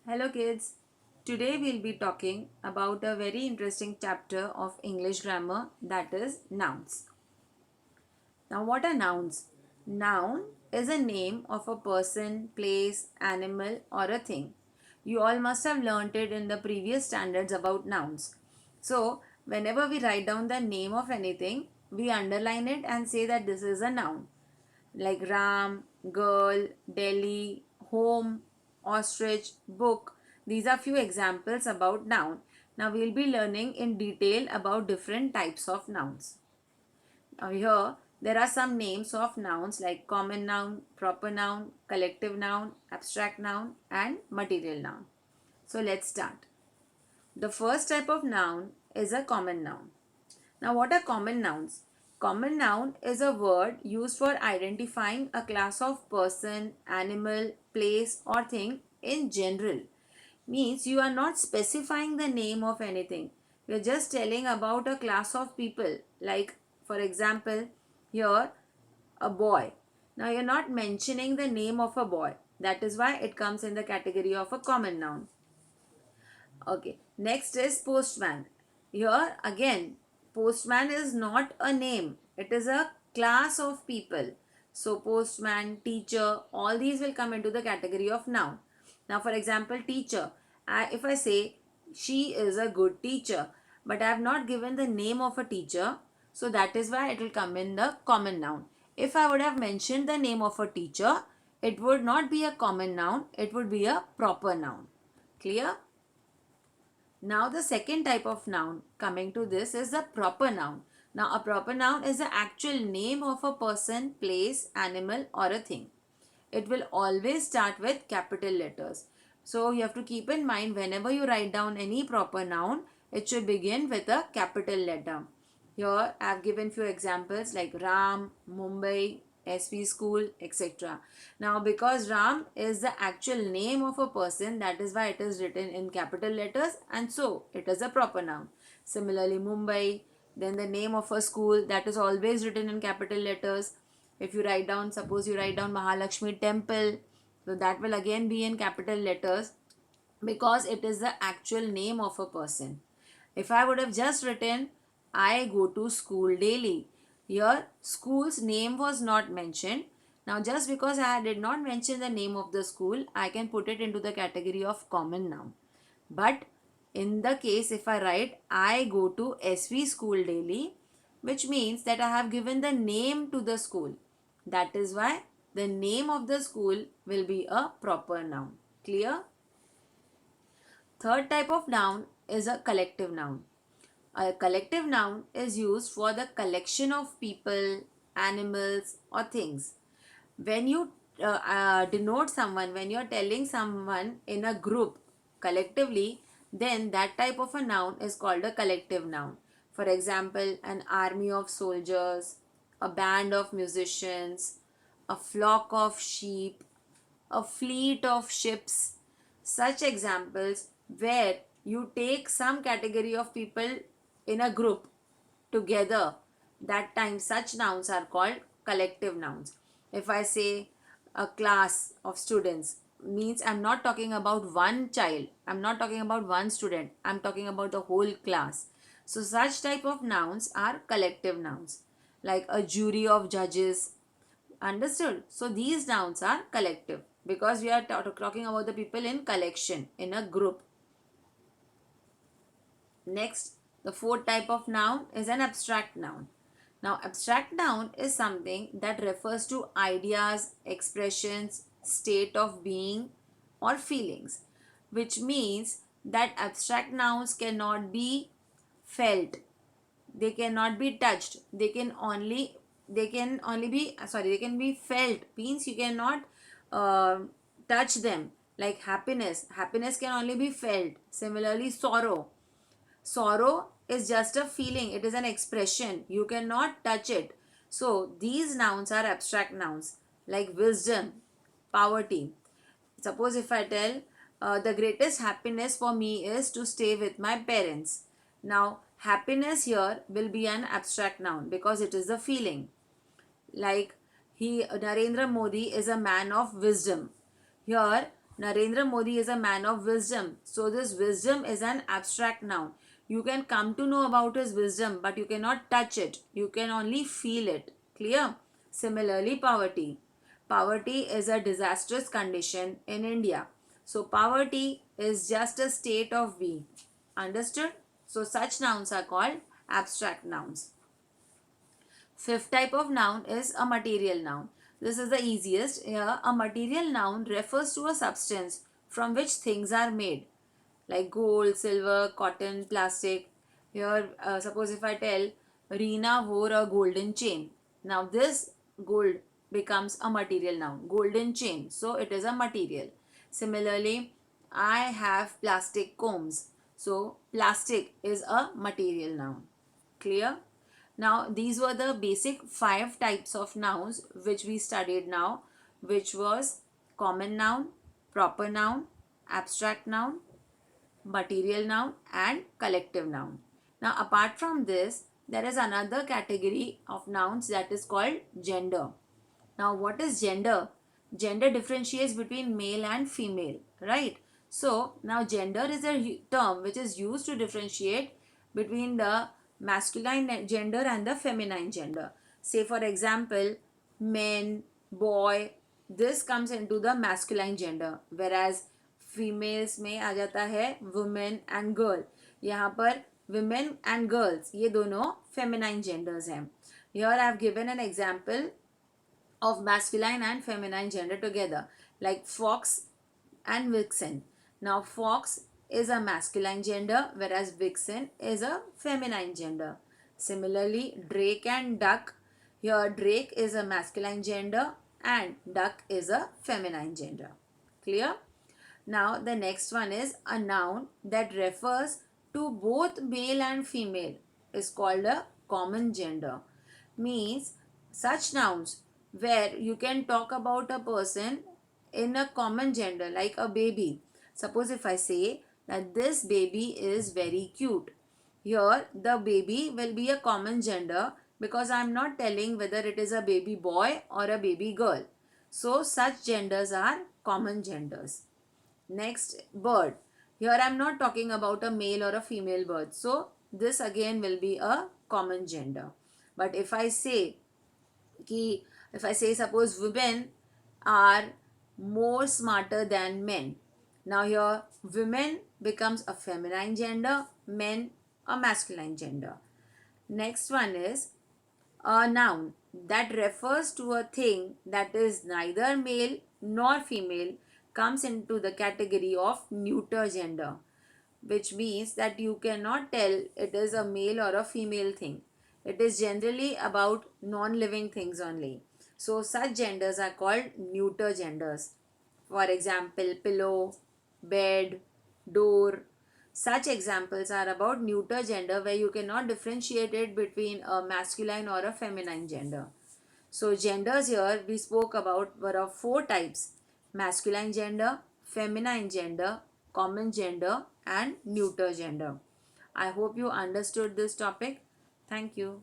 Hello kids. Today we'll be talking about a very interesting chapter of English grammar, that is nouns. Now what are nouns? Noun is a name of a person, place, animal or a thing. You all must have learnt it in the previous standards about nouns. So whenever we write down the name of anything, we underline it and say that this is a noun. Like Ram, girl, Delhi, home, ostrich, book. These are few examples about noun. Now we will be learning in detail about different types of nouns. Now here there are some names of nouns like common noun, proper noun, collective noun, abstract noun and material noun. So let's start. The first type of noun is a common noun. Now, what are common nouns? Common noun is a word used for identifying a class of person, animal, place, or thing in general. Means you are not specifying the name of anything. You are just telling about a class of people. Like, for example, here a boy. Now, you are not mentioning the name of a boy. That is why it comes in the category of a common noun. Okay, next is postman. Here again, postman is not a name, it is a class of people. So, postman, teacher, all these will come into the category of noun. Now, for example, teacher. If I say she is a good teacher, but I have not given the name of a teacher, so that is why it will come in the common noun. If I would have mentioned the name of a teacher, it would not be a common noun, it would be a proper noun. Clear? Now the second type of noun coming to this is the proper noun. Now a proper noun is the actual name of a person, place, animal or a thing. It will always start with capital letters. So you have to keep in mind whenever you write down any proper noun, it should begin with a capital letter. Here I have given few examples like Ram, Mumbai, SV school, etc. Now because Ram is the actual name of a person, that is why it is written in capital letters and so it is a proper noun. Similarly Mumbai, then the name of a school, that is always written in capital letters. If you write down, suppose you write down Mahalakshmi temple, so that will again be in capital letters because it is the actual name of a person. If I would have just written I go to school daily, here school's name was not mentioned. Now just because I did not mention the name of the school, I can put it into the category of common noun. But in the case if I write I go to SV school daily, which means that I have given the name to the school. That is why the name of the school will be a proper noun. Clear? Third type of noun is a collective noun. A collective noun is used for the collection of people, animals or things. When you denote someone, when you are telling someone in a group collectively, then that type of a noun is called a collective noun. For example, an army of soldiers, a band of musicians, a flock of sheep, a fleet of ships. Such examples where you take some category of people in a group together, that time such nouns are called collective nouns. If I say a class of students, means I'm not talking about one child, I'm not talking about one student, I'm talking about the whole class. So such type of nouns are collective nouns, like a jury of judges. Understood? So these nouns are collective because we are talking about the people in collection, in a group. Next, the fourth type of noun is an abstract noun. Now, abstract noun is something that refers to ideas, expressions, state of being or feelings, which means that abstract nouns cannot be felt, they cannot be touched, they can be felt, means you cannot uh, touch them. Like happiness can only be felt. Similarly sorrow is just a feeling, it is an expression, you cannot touch it. So these nouns are abstract nouns. Like wisdom, poverty. Suppose if I tell the greatest happiness for me is to stay with my parents. Now happiness here will be an abstract noun because it is a feeling. Like Narendra Modi is a man of wisdom. Here Narendra Modi is a man of wisdom. So this wisdom is an abstract noun. You can come to know about his wisdom, but you cannot touch it. You can only feel it. Clear? Similarly, poverty. Poverty is a disastrous condition in India. So poverty is just a state of being. Understood? So such nouns are called abstract nouns. Fifth type of noun is a material noun. This is the easiest. Here, a material noun refers to a substance from which things are made, like gold, silver, cotton, plastic. Here, suppose if I tell Reena wore a golden chain. Now, this gold becomes a material noun. Golden chain. So, it is a material. Similarly, I have plastic combs. So, plastic is a material noun. Clear? Now, these were the basic 5 types of nouns which we studied now, which was common noun, proper noun, abstract noun, material noun, and collective noun. Now, apart from this, there is another category of nouns that is called gender. Now, what is gender? Gender differentiates between male and female, right? So, now gender is a term which is used to differentiate between the masculine gender and the feminine gender. Say, for example, men, boy, this comes into the masculine gender, whereas females में आ जाता है women and girl. यहाँ पर women and girls ये दोनों feminine genders हैं. Here I have given an example of masculine and feminine gender together, like fox and vixen. Now, fox is a masculine gender, whereas vixen is a feminine gender. Similarly, drake and duck. Here, drake is a masculine gender and duck is a feminine gender. Clear? Now, the next one is a noun that refers to both male and female is called a common gender. Means such nouns where you can talk about a person in a common gender, like a baby. Suppose if I say that this baby is very cute. Here the baby will be a common gender because I am not telling whether it is a baby boy or a baby girl. So such genders are common genders. Next, bird. Here I am not talking about a male or a female bird. So this again will be a common gender. But if I say suppose women are more smarter than men. Now here women becomes a feminine gender, men a masculine gender. Next one is a noun that refers to a thing that is neither male nor female comes into the category of neuter gender, which means that you cannot tell it is a male or a female thing. It is generally about non-living things only. So such genders are called neuter genders. For example, pillow, bed, door. Such examples are about neuter gender where you cannot differentiate it between a masculine or a feminine gender. So genders here we spoke about were of 4 types: masculine gender, feminine gender, common gender and neuter gender. I hope you understood this topic. Thank you.